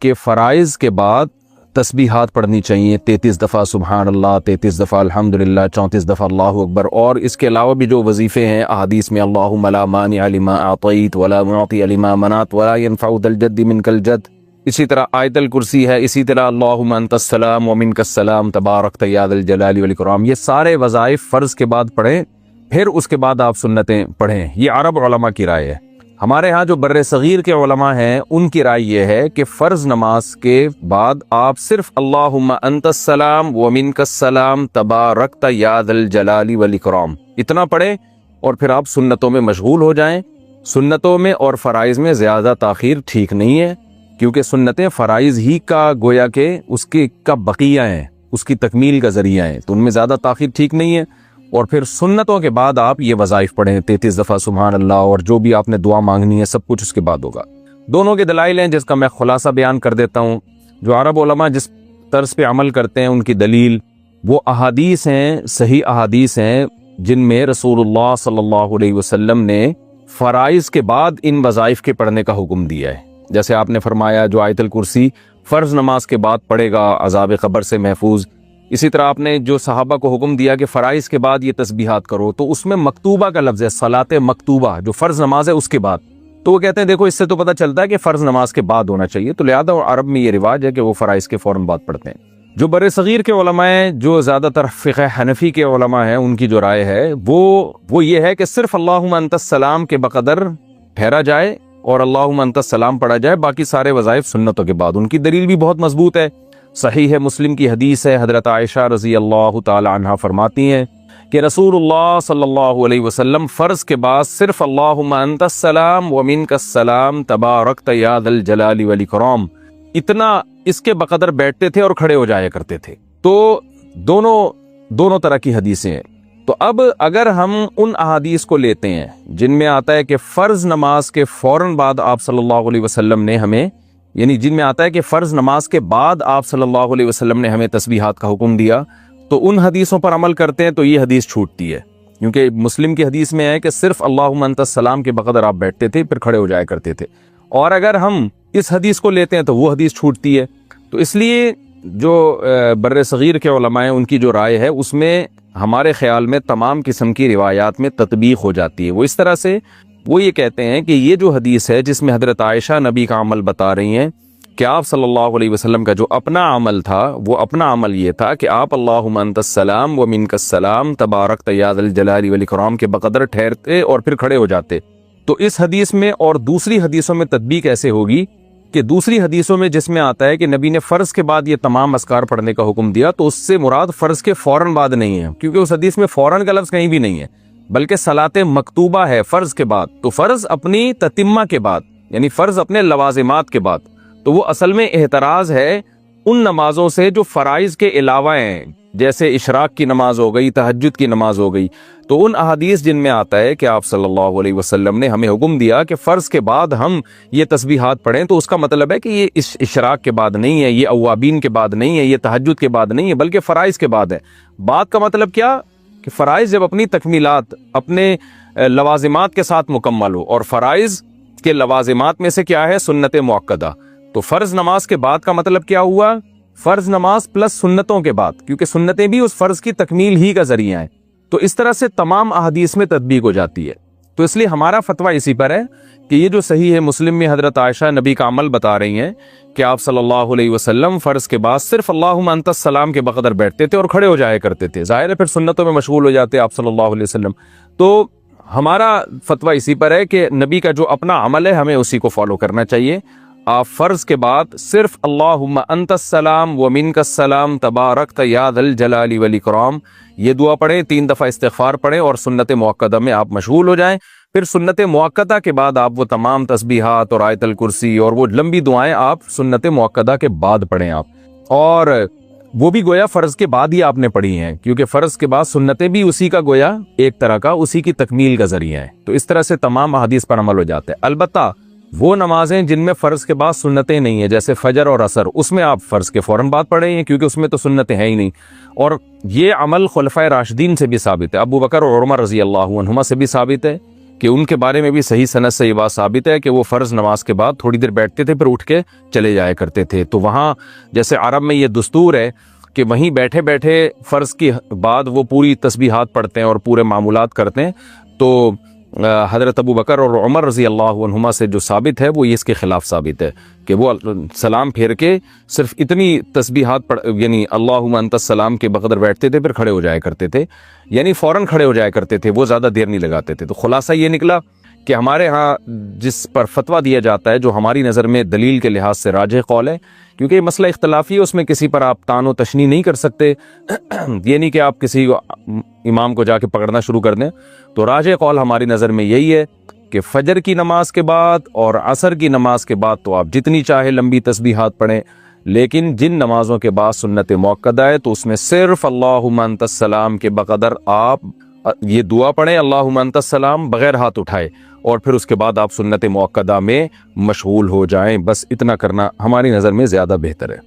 کہ فرائض کے بعد تسبیحات پڑھنی چاہیے 33 دفعہ سبحان اللہ، 33 دفعہ الحمدللہ، 34 دفعہ اللہ اکبر، اور اس کے علاوہ بھی جو وظیفے ہیں احادیث میں اللہم لا مانع لما اعطیت ولا معطی لما منعت ولا ينفع ذا الجد منک الجد، اسی طرح آیت الکرسی ہے، اسی طرح اللہم انت السلام ومنک السلام تبارکت یا ذا الجلال والاکرام، یہ سارے وظائف فرض کے بعد پڑھیں، پھر اس کے بعد آپ سنتیں پڑھیں۔ یہ عرب علماء کی رائے ہے۔ ہمارے ہاں جو بر صغیر کے علماء ہیں ان کی رائے یہ ہے کہ فرض نماز کے بعد آپ صرف اللہم انت السلام ومنک السلام تبارکت یا ذا الجلال والاکرام اتنا پڑھیں، اور پھر آپ سنتوں میں مشغول ہو جائیں۔ سنتوں میں اور فرائض میں زیادہ تاخیر ٹھیک نہیں ہے، کیونکہ سنتیں فرائض ہی کا گویا کہ اس کی کا بقیہ ہیں، اس کی تکمیل کا ذریعہ ہیں، تو ان میں زیادہ تاخیر ٹھیک نہیں ہے۔ اور پھر سنتوں کے بعد آپ یہ وظائف پڑھیں 33 دفعہ سبحان اللہ، اور جو بھی آپ نے دعا مانگنی ہے سب کچھ اس کے بعد ہوگا۔ دونوں کے دلائل ہیں جس کا میں خلاصہ بیان کر دیتا ہوں۔ جو عرب علماء جس طرز پہ عمل کرتے ہیں ان کی دلیل وہ احادیث ہیں، صحیح احادیث ہیں، جن میں رسول اللہ صلی اللہ علیہ وسلم نے فرائض کے بعد ان وظائف کے پڑھنے کا حکم دیا ہے۔ جیسے آپ نے فرمایا جو آیت الکرسی فرض نماز کے بعد پڑھے گا عذاب قبر سے محفوظ، اسی طرح آپ نے جو صحابہ کو حکم دیا کہ فرائض کے بعد یہ تسبیحات کرو، تو اس میں مکتوبہ کا لفظ ہے، صلاۃ مکتوبہ جو فرض نماز ہے اس کے بعد، تو وہ کہتے ہیں دیکھو اس سے تو پتہ چلتا ہے کہ فرض نماز کے بعد ہونا چاہیے، تو لہذا عرب میں یہ رواج ہے کہ وہ فرائض کے فوراً بعد پڑھتے ہیں۔ جو بر صغیر کے علماء ہیں، جو زیادہ تر فقہ حنفی کے علماء ہیں، ان کی جو رائے ہے وہ یہ ہے کہ صرف اللہم انت السلام کے بقدر ٹھہرا جائے اور اللہم انت السلام پڑھا جائے، باقی سارے وظائف سنتوں کے بعد۔ ان کی دلیل بھی بہت مضبوط ہے، صحیح ہے، مسلم کی حدیث ہے، حضرت عائشہ رضی اللہ تعالی عنہا فرماتی ہیں کہ رسول اللہ صلی اللہ علیہ وسلم فرض کے بعد صرف اللہم انت السلام ومنک السلام تبارکت یا ذا الجلال والاکرام اتنا اس کے بقدر بیٹھتے تھے اور کھڑے ہو جایا کرتے تھے۔ تو دونوں طرح کی حدیثیں ہیں۔ تو اب اگر ہم ان احادیث کو لیتے ہیں جن میں آتا ہے کہ فرض نماز کے فوراً بعد آپ صلی اللہ علیہ وسلم نے ہمیں، یعنی جن میں آتا ہے کہ فرض نماز کے بعد آپ صلی اللہ علیہ وسلم نے ہمیں تسبیحات کا حکم دیا، تو ان حدیثوں پر عمل کرتے ہیں تو یہ حدیث چھوٹتی ہے، کیونکہ مسلم کی حدیث میں ہے کہ صرف اللہم انت السلام کے بقدر آپ بیٹھتے تھے پھر کھڑے ہو جایا کرتے تھے، اور اگر ہم اس حدیث کو لیتے ہیں تو وہ حدیث چھوٹتی ہے۔ تو اس لیے جو بر صغیر کے علماء ہیں ان کی جو رائے ہے اس میں ہمارے خیال میں تمام قسم کی روایات میں تطبیق ہو جاتی ہے۔ وہ اس طرح سے وہ یہ کہتے ہیں کہ یہ جو حدیث ہے جس میں حضرت عائشہ نبی کا عمل بتا رہی ہیں کہ آپ صلی اللہ علیہ وسلم کا جو اپنا عمل تھا، وہ اپنا عمل یہ تھا کہ آپ اللہم انت السلام ومنک السلام تبارکت یا ذا الجلال والاکرام کے بقدر ٹھہرتے اور پھر کھڑے ہو جاتے۔ تو اس حدیث میں اور دوسری حدیثوں میں تطبیق ایسے ہوگی کہ دوسری حدیثوں میں جس میں آتا ہے کہ نبی نے فرض کے بعد یہ تمام اذکار پڑھنے کا حکم دیا، تو اس سے مراد فرض کے فوراً بعد نہیں ہے، کیونکہ اس حدیث میں فوراً کا لفظ کہیں بھی نہیں ہے، بلکہ صلاۃ مکتوبہ ہے فرض کے بعد، تو فرض اپنی تتمہ کے بعد، یعنی فرض اپنے لوازمات کے بعد۔ تو وہ اصل میں اعتراض ہے ان نمازوں سے جو فرائض کے علاوہ ہیں، جیسے اشراق کی نماز ہو گئی، تہجد کی نماز ہو گئی۔ تو ان احادیث جن میں آتا ہے کہ آپ صلی اللہ علیہ وسلم نے ہمیں حکم دیا کہ فرض کے بعد ہم یہ تسبیحات پڑھیں، تو اس کا مطلب ہے کہ یہ اشراق کے بعد نہیں ہے، یہ اوابین کے بعد نہیں ہے، یہ تہجد کے بعد نہیں ہے، بلکہ فرائض کے بعد ہے۔ بعد کا مطلب کیا کہ فرائض جب اپنی تکمیلات، اپنے لوازمات کے ساتھ مکمل ہو، اور فرائض کے لوازمات میں سے کیا ہے؟ سنت مؤکدہ۔ تو فرض نماز کے بعد کا مطلب کیا ہوا؟ فرض نماز پلس سنتوں کے بعد، کیونکہ سنتیں بھی اس فرض کی تکمیل ہی کا ذریعہ ہیں۔ تو اس طرح سے تمام احادیث میں تطبیق ہو جاتی ہے۔ تو اس لیے ہمارا فتویٰ اسی پر ہے کہ یہ جو صحیح ہے مسلم میں حضرت عائشہ نبی کا عمل بتا رہی ہیں کہ آپ صلی اللہ علیہ وسلم فرض کے بعد صرف اللہم انت السلام کے بقدر بیٹھتے تھے اور کھڑے ہو جایا کرتے تھے، ظاہر ہے پھر سنتوں میں مشغول ہو جاتے آپ صلی اللہ علیہ وسلم۔ تو ہمارا فتویٰ اسی پر ہے کہ نبی کا جو اپنا عمل ہے ہمیں اسی کو فالو کرنا چاہیے۔ آپ فرض کے بعد صرف اللہم انت السلام ومنک السلام تبارکت یا ذا الجلال والاکرام یہ دعا پڑھیں، 3 دفعہ استغفار پڑھیں، اور سنت مؤکدہ میں آپ مشغول ہو جائیں۔ پھر سنت مؤکدہ کے بعد آپ وہ تمام تسبیحات اور آیت الکرسی اور وہ لمبی دعائیں آپ سنت مؤکدہ کے بعد پڑھیں آپ، اور وہ بھی گویا فرض کے بعد ہی آپ نے پڑھی ہیں، کیونکہ فرض کے بعد سنتیں بھی اسی کا گویا ایک طرح کا اسی کی تکمیل کا ذریعہ ہے۔ تو اس طرح سے تمام احادیث پر عمل ہو جاتا ہے۔ البتہ وہ نمازیں جن میں فرض کے بعد سنتیں نہیں ہیں، جیسے فجر اور عصر، اس میں آپ فرض کے فوراً بعد پڑھیں ہیں، کیونکہ اس میں تو سنتیں ہیں ہی نہیں۔ اور یہ عمل خلفائے راشدین سے بھی ثابت ہے، ابو بکر اور عمر رضی اللہ عنہما سے بھی ثابت ہے کہ ان کے بارے میں بھی صحیح سند سے یہ بات ثابت ہے کہ وہ فرض نماز کے بعد تھوڑی دیر بیٹھتے تھے پھر اٹھ کے چلے جایا کرتے تھے. تو وہاں جیسے عرب میں یہ دستور ہے کہ وہیں بیٹھے بیٹھے فرض کی بعد وہ پوری تسبیحات پڑھتے ہیں اور پورے معمولات کرتے ہیں. تو حضرت ابو بکر اور عمر رضی اللہ عنہما سے جو ثابت ہے وہ یہ اس کے خلاف ثابت ہے کہ وہ سلام پھیر کے صرف اتنی تسبیحات یعنی اللہم انت السلام کے بقدر بیٹھتے تھے پھر کھڑے ہو جایا کرتے تھے, یعنی فوراً کھڑے ہو جایا کرتے تھے, وہ زیادہ دیر نہیں لگاتے تھے. تو خلاصہ یہ نکلا کہ ہمارے ہاں جس پر فتویٰ دیا جاتا ہے جو ہماری نظر میں دلیل کے لحاظ سے راجح قول ہے, کیونکہ یہ مسئلہ اختلافی ہے, اس میں کسی پر آپ تان و تشنیع نہیں کر سکتے, یہ نہیں کہ آپ کسی امام کو جا کے پکڑنا شروع کر دیں. تو راجح قول ہماری نظر میں یہی ہے کہ فجر کی نماز کے بعد اور عصر کی نماز کے بعد تو آپ جتنی چاہے لمبی تسبیحات پڑھیں, لیکن جن نمازوں کے بعد سنت موقدہ ہے تو اس میں صرف اللہم انت السلام کے بقدر آپ یہ دعا پڑھیں اللہم انت السلام بغیر ہاتھ اٹھائے, اور پھر اس کے بعد آپ سنت موقدہ میں مشغول ہو جائیں. بس اتنا کرنا ہماری نظر میں زیادہ بہتر ہے.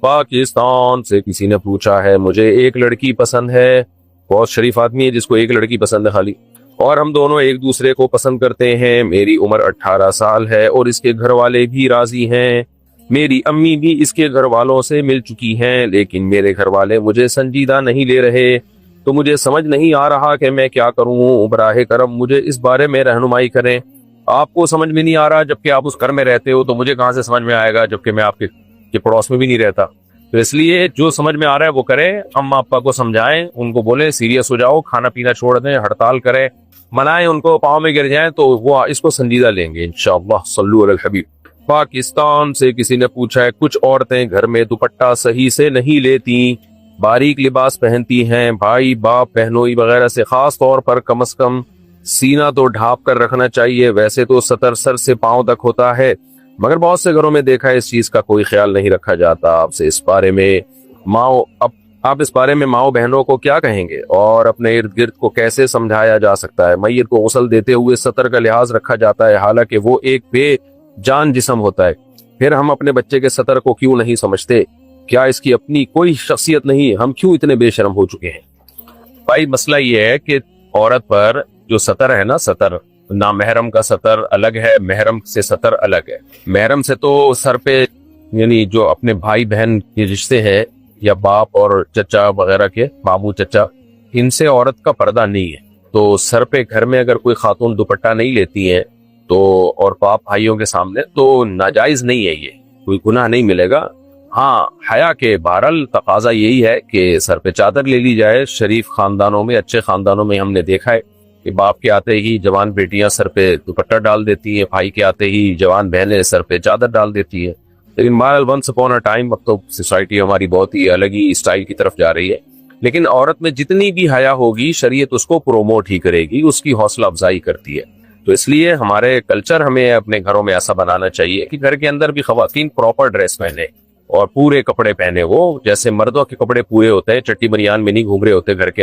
پاکستان سے کسی نے پوچھا ہے, مجھے ایک لڑکی پسند ہے, بہت شریف آدمی ہے جس کو ایک لڑکی پسند ہے خالی, اور ہم دونوں ایک دوسرے کو پسند کرتے ہیں. میری عمر 18 سال ہے اور اس کے گھر والے بھی راضی ہیں. میری امی بھی اس کے گھر والوں سے مل چکی ہیں, لیکن میرے گھر والے مجھے سنجیدہ نہیں لے رہے. تو مجھے سمجھ نہیں آ رہا کہ میں کیا کروں. براہ کرم مجھے اس بارے میں رہنمائی کریں. آپ کو سمجھ میں نہیں آ رہا جبکہ آپ اس گھر میں رہتے ہو, تو مجھے کہاں سے سمجھ میں آئے گا جبکہ میں آپ کے پڑوس میں بھی نہیں رہتا. تو اس لیے جو سمجھ میں آ رہا ہے وہ کریں. اما ابا کو سمجھائیں, ان کو بولیں سیریس ہو جاؤ, کھانا پینا چھوڑ دیں, ہڑتال کریں, منائیں ان کو, پاؤں میں گر جائیں تو وہ اس کو سنجیدہ لیں گے انشاءاللہ. صلو علی الحبیب. پاکستان سے کسی نے پوچھا ہے, کچھ عورتیں گھر میں دوپٹہ صحیح سے نہیں لیتی, باریک لباس پہنتی ہیں, بھائی باپ بہنوئی وغیرہ سے, خاص طور پر کم از کم سینہ تو ڈھانپ کر رکھنا چاہیے. ویسے تو سطر سر سے پاؤں تک ہوتا ہے, مگر بہت سے گھروں میں دیکھا ہے اس چیز کا کوئی خیال نہیں رکھا جاتا. آپ سے اس بارے میں آپ اس بارے میں ماؤں بہنوں کو کیا کہیں گے, اور اپنے ارد گرد کو کیسے سمجھایا جا سکتا ہے؟ میت کو غسل دیتے ہوئے سطر کا لحاظ رکھا جاتا ہے, حالانکہ وہ ایک بے جان جسم ہوتا ہے. پھر ہم اپنے بچے کے سطر کو کیوں نہیں سمجھتے؟ کیا اس کی اپنی کوئی شخصیت نہیں؟ ہم کیوں اتنے بے شرم ہو چکے ہیں؟ بھائی مسئلہ یہ ہے کہ عورت پر جو سطر ہے نا, سطر نامحرم کا سطر الگ ہے, محرم سے سطر الگ ہے. محرم سے تو سر پہ یعنی جو اپنے بھائی بہن کے رشتے ہیں یا باپ اور چچا وغیرہ کے, ماموں چچا, ان سے عورت کا پردہ نہیں ہے. تو سر پہ گھر میں اگر کوئی خاتون دوپٹہ نہیں لیتی ہے تو, اور باپ بھائیوں کے سامنے, تو ناجائز نہیں ہے, یہ کوئی گناہ نہیں ملے گا. ہاں حیا کے بہرحال تقاضا یہی ہے کہ سر پہ چادر لے لی جائے. شریف خاندانوں میں, اچھے خاندانوں میں ہم نے دیکھا ہے کہ باپ کے آتے ہی جوان بیٹیاں سر پہ دوپٹہ ڈال دیتی ہیں, بھائی کے آتے ہی جوان بہنیں سر پہ چادر ڈال دیتی ہیں. لیکن بہرحال ونس اپون اے ٹائم, اب تو سوسائٹی ہماری بہت ہی الگ ہی اسٹائل کی طرف جا رہی ہے. لیکن عورت میں جتنی بھی حیا ہوگی شریعت اس کو پروموٹ ہی کرے گی, اس کی حوصلہ افزائی کرتی ہے. تو اس لیے ہمارے کلچر ہمیں اپنے گھروں میں ایسا بنانا چاہیے کہ گھر کے اندر بھی خواتین پراپر ڈریس پہنے اور پورے کپڑے پہنے. وہ جیسے مردوں کے کپڑے پورے ہوتے ہیں, چٹی بنیان میں نہیں گھوم رہے ہوتے گھر کے اندر.